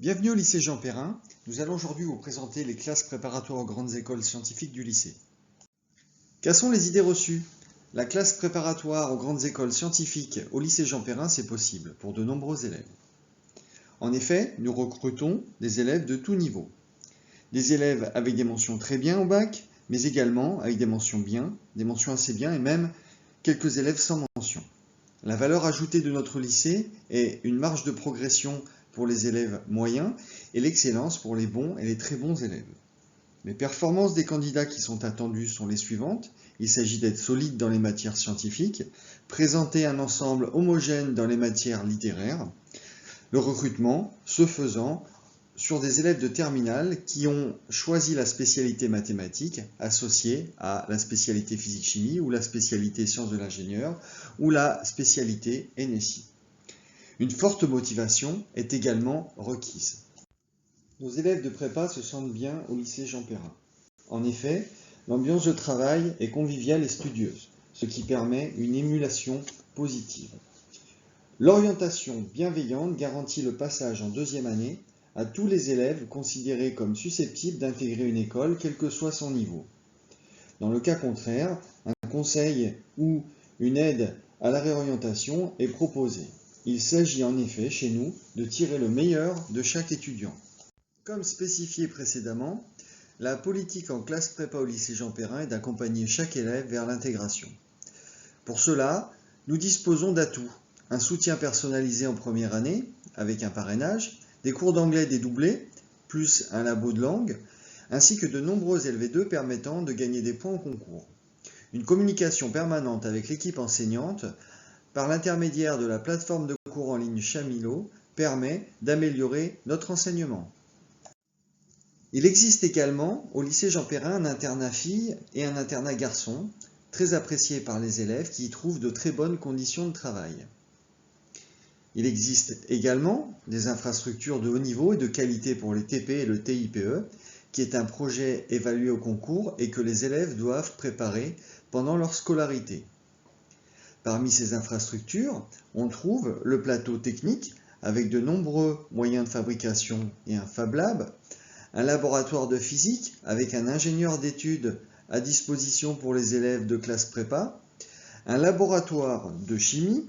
Bienvenue au lycée Jean Perrin. Nous allons aujourd'hui vous présenter les classes préparatoires aux grandes écoles scientifiques du lycée. Quelles sont les idées reçues? La classe préparatoire aux grandes écoles scientifiques au lycée Jean Perrin, c'est possible pour de nombreux élèves. En effet, nous recrutons des élèves de tout niveau. Des élèves avec des mentions très bien au bac, mais également avec des mentions bien, des mentions assez bien et même quelques élèves sans mention. La valeur ajoutée de notre lycée est une marge de progression pour les élèves moyens et l'excellence pour les bons et les très bons élèves. Les performances des candidats qui sont attendus sont les suivantes. Il s'agit d'être solide dans les matières scientifiques, présenter un ensemble homogène dans les matières littéraires. Le recrutement, ce faisant, sur des élèves de terminale qui ont choisi la spécialité mathématiques associée à la spécialité physique-chimie ou la spécialité sciences de l'ingénieur ou la spécialité NSI. Une forte motivation est également requise. Nos élèves de prépa se sentent bien au lycée Jean Perrin. En effet, l'ambiance de travail est conviviale et studieuse, ce qui permet une émulation positive. L'orientation bienveillante garantit le passage en deuxième année à tous les élèves considérés comme susceptibles d'intégrer une école, quel que soit son niveau. Dans le cas contraire, un conseil ou une aide à la réorientation est proposé. Il s'agit en effet, chez nous, de tirer le meilleur de chaque étudiant. Comme spécifié précédemment, la politique en classe prépa au lycée Jean Perrin est d'accompagner chaque élève vers l'intégration. Pour cela, nous disposons d'atouts. Un soutien personnalisé en première année, avec un parrainage, des cours d'anglais dédoublés, plus un labo de langue, ainsi que de nombreux LV2 permettant de gagner des points au concours. Une communication permanente avec l'équipe enseignante, par l'intermédiaire de la plateforme de cours en ligne Chamilo, permet d'améliorer notre enseignement. Il existe également au lycée Jean Perrin un internat filles et un internat garçons, très apprécié par les élèves qui y trouvent de très bonnes conditions de travail. Il existe également des infrastructures de haut niveau et de qualité pour les TP et le TIPE, qui est un projet évalué au concours et que les élèves doivent préparer pendant leur scolarité. Parmi ces infrastructures, on trouve le plateau technique avec de nombreux moyens de fabrication et un Fab Lab, un laboratoire de physique avec un ingénieur d'études à disposition pour les élèves de classe prépa, un laboratoire de chimie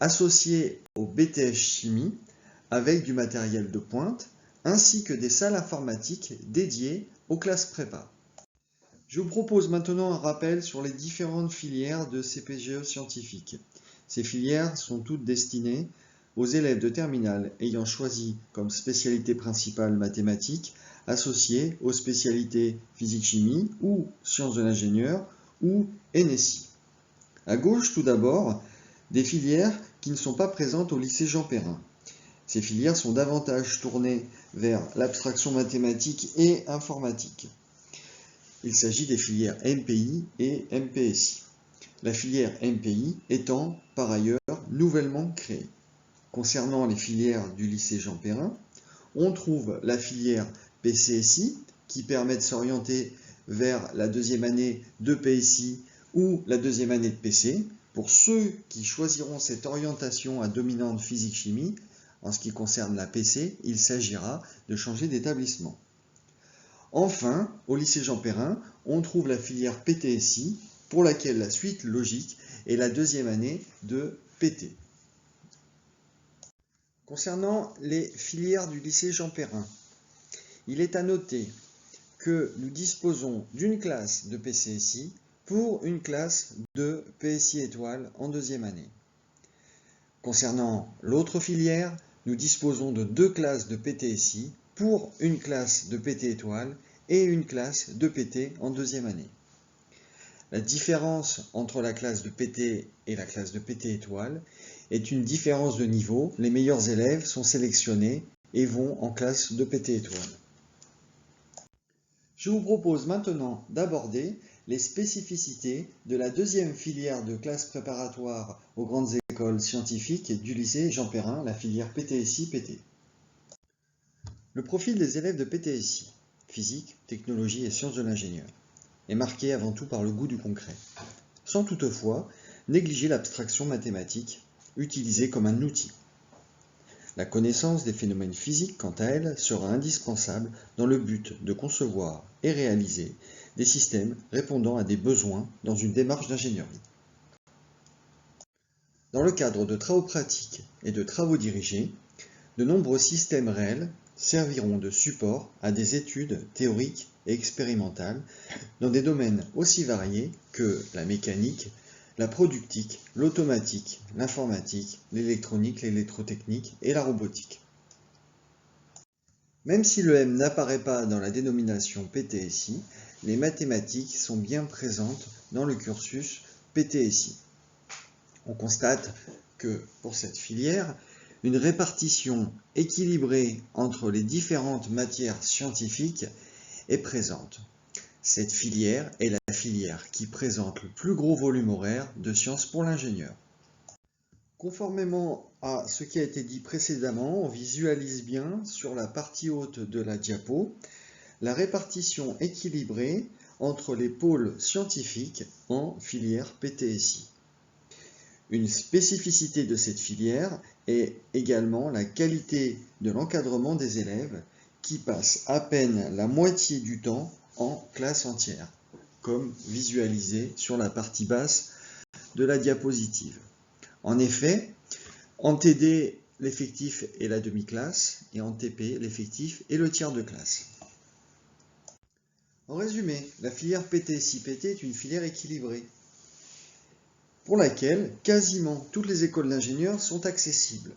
associé au BTS Chimie avec du matériel de pointe, ainsi que des salles informatiques dédiées aux classes prépa. Je vous propose maintenant un rappel sur les différentes filières de CPGE scientifique. Ces filières sont toutes destinées aux élèves de terminale ayant choisi comme spécialité principale mathématiques, associées aux spécialités physique-chimie ou sciences de l'ingénieur ou NSI. À gauche, tout d'abord, des filières qui ne sont pas présentes au lycée Jean Perrin. Ces filières sont davantage tournées vers l'abstraction mathématique et informatique. Il s'agit des filières MPI et MPSI. La filière MPI étant par ailleurs nouvellement créée. Concernant les filières du lycée Jean Perrin, on trouve la filière PCSI qui permet de s'orienter vers la deuxième année de PSI ou la deuxième année de PC. Pour ceux qui choisiront cette orientation à dominante physique-chimie, en ce qui concerne la PC, il s'agira de changer d'établissement. Enfin, au lycée Jean Perrin, on trouve la filière PTSI, pour laquelle la suite logique est la deuxième année de PT. Concernant les filières du lycée Jean Perrin, il est à noter que nous disposons d'une classe de PCSI pour une classe de PSI étoile en deuxième année. Concernant l'autre filière, nous disposons de deux classes de PTSI pour une classe de PT étoile et une classe de PT en deuxième année. La différence entre la classe de PT et la classe de PT étoile est une différence de niveau. Les meilleurs élèves sont sélectionnés et vont en classe de PT étoile. Je vous propose maintenant d'aborder les spécificités de la deuxième filière de classe préparatoire aux grandes écoles scientifiques du lycée Jean Perrin, la filière PTSI-PT. Le profil des élèves de PTSI, physique, technologie et sciences de l'ingénieur, est marqué avant tout par le goût du concret, sans toutefois négliger l'abstraction mathématique utilisée comme un outil. La connaissance des phénomènes physiques, quant à elle, sera indispensable dans le but de concevoir et réaliser des systèmes répondant à des besoins dans une démarche d'ingénierie. Dans le cadre de travaux pratiques et de travaux dirigés, de nombreux systèmes réels serviront de support à des études théoriques et expérimentales dans des domaines aussi variés que la mécanique, la productique, l'automatique, l'informatique, l'électronique, l'électrotechnique et la robotique. Même si le M n'apparaît pas dans la dénomination PTSI, les mathématiques sont bien présentes dans le cursus PTSI. On constate que pour cette filière, une répartition équilibrée entre les différentes matières scientifiques est présente. Cette filière est la filière qui présente le plus gros volume horaire de sciences pour l'ingénieur. Conformément à ce qui a été dit précédemment, on visualise bien sur la partie haute de la diapo la répartition équilibrée entre les pôles scientifiques en filière PTSI. Une spécificité de cette filière est également la qualité de l'encadrement des élèves qui passent à peine la moitié du temps en classe entière, comme visualisé sur la partie basse de la diapositive. En effet, en TD, l'effectif est la demi-classe et en TP, l'effectif est le tiers de classe. En résumé, la filière PTSI-PT est une filière équilibrée pour laquelle quasiment toutes les écoles d'ingénieurs sont accessibles.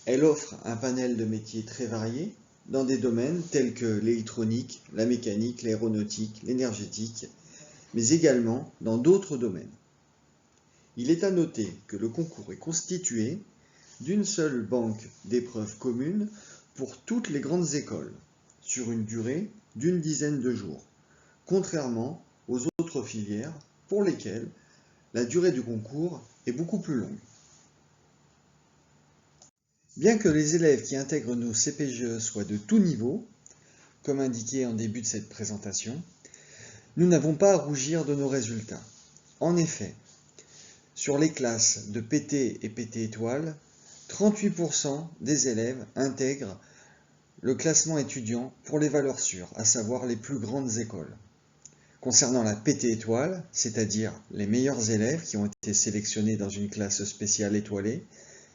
Elle offre un panel de métiers très variés dans des domaines tels que l'électronique, la mécanique, l'aéronautique, l'énergétique, mais également dans d'autres domaines. Il est à noter que le concours est constitué d'une seule banque d'épreuves communes pour toutes les grandes écoles, sur une durée d'une dizaine de jours, contrairement aux autres filières pour lesquelles la durée du concours est beaucoup plus longue. Bien que les élèves qui intègrent nos CPGE soient de tout niveau, comme indiqué en début de cette présentation, nous n'avons pas à rougir de nos résultats. En effet, sur les classes de PT et PT étoile, 38% des élèves intègrent le classement étudiant pour les valeurs sûres, à savoir les plus grandes écoles. Concernant la PT étoile, c'est-à-dire les meilleurs élèves qui ont été sélectionnés dans une classe spéciale étoilée,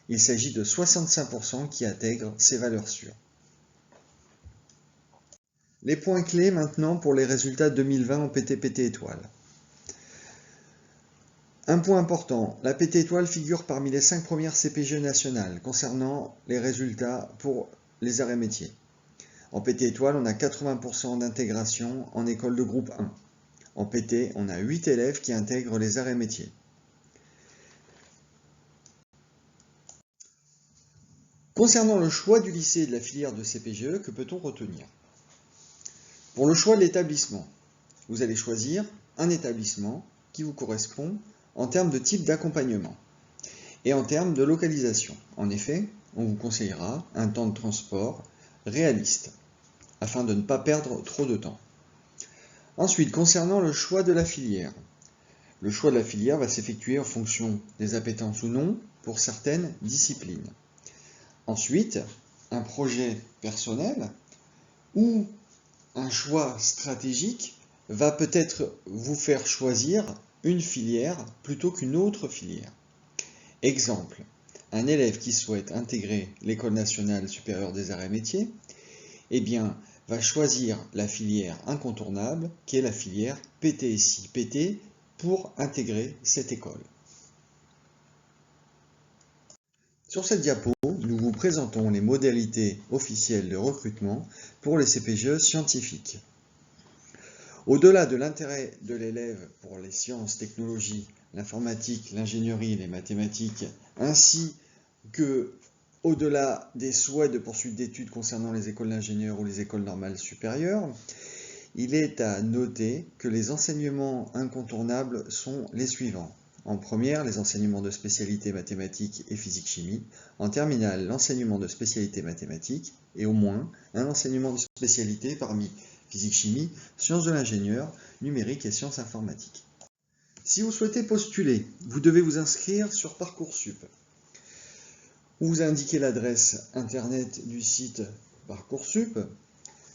il s'agit de 65% qui intègrent ces valeurs sûres. Les points clés maintenant pour les résultats 2020 en PT-PT étoile. Un point important, la PT étoile figure parmi les 5 premières CPGE nationales concernant les résultats pour les arts et métiers. En PT étoile, on a 80% d'intégration en école de groupe 1. En PT, on a 8 élèves qui intègrent les arts et métiers. Concernant le choix du lycée et de la filière de CPGE, que peut-on retenir? Pour le choix de l'établissement, vous allez choisir un établissement qui vous correspond en termes de type d'accompagnement et en termes de localisation. En effet, on vous conseillera un temps de transport réaliste afin de ne pas perdre trop de temps. Ensuite, concernant le choix de la filière, le choix de la filière va s'effectuer en fonction des appétences ou non pour certaines disciplines. Ensuite, un projet personnel ou un choix stratégique va peut-être vous faire choisir une filière plutôt qu'une autre filière. Exemple, un élève qui souhaite intégrer l'École nationale supérieure des arts et métiers, va choisir la filière incontournable qui est la filière PTSI-PT pour intégrer cette école. Sur cette diapo, nous vous présentons les modalités officielles de recrutement pour les CPGE scientifiques. Au-delà de l'intérêt de l'élève pour les sciences, technologies, l'informatique, l'ingénierie, les mathématiques, ainsi que au-delà des souhaits de poursuite d'études concernant les écoles d'ingénieurs ou les écoles normales supérieures, il est à noter que les enseignements incontournables sont les suivants. En première, les enseignements de spécialité mathématiques et physique-chimie. En terminale, l'enseignement de spécialité mathématiques et au moins un enseignement de spécialité parmi physique-chimie, sciences de l'ingénieur, numérique et sciences informatiques. Si vous souhaitez postuler, vous devez vous inscrire sur Parcoursup. Vous indiquez l'adresse internet du site Parcoursup.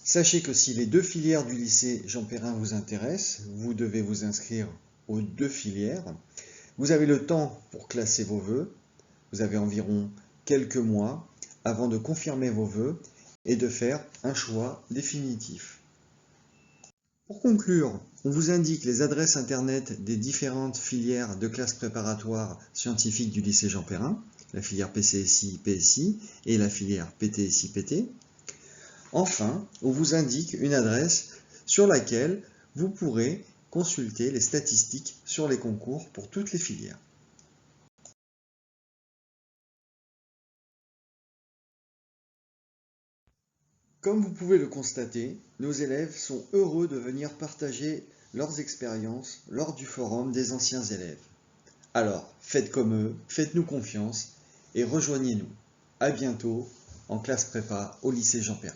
Sachez que si les 2 filières du lycée Jean Perrin vous intéressent, vous devez vous inscrire aux 2 filières. Vous avez le temps pour classer vos vœux. Vous avez environ quelques mois avant de confirmer vos vœux et de faire un choix définitif. Pour conclure, on vous indique les adresses internet des différentes filières de classes préparatoires scientifiques du lycée Jean Perrin, la filière PCSI-PSI et la filière PTSI-PT. Enfin, on vous indique une adresse sur laquelle vous pourrez consulter les statistiques sur les concours pour toutes les filières. Comme vous pouvez le constater, nos élèves sont heureux de venir partager leurs expériences lors du forum des anciens élèves. Alors, faites comme eux, faites-nous confiance et rejoignez-nous. À bientôt en classe prépa au lycée Jean Perrin.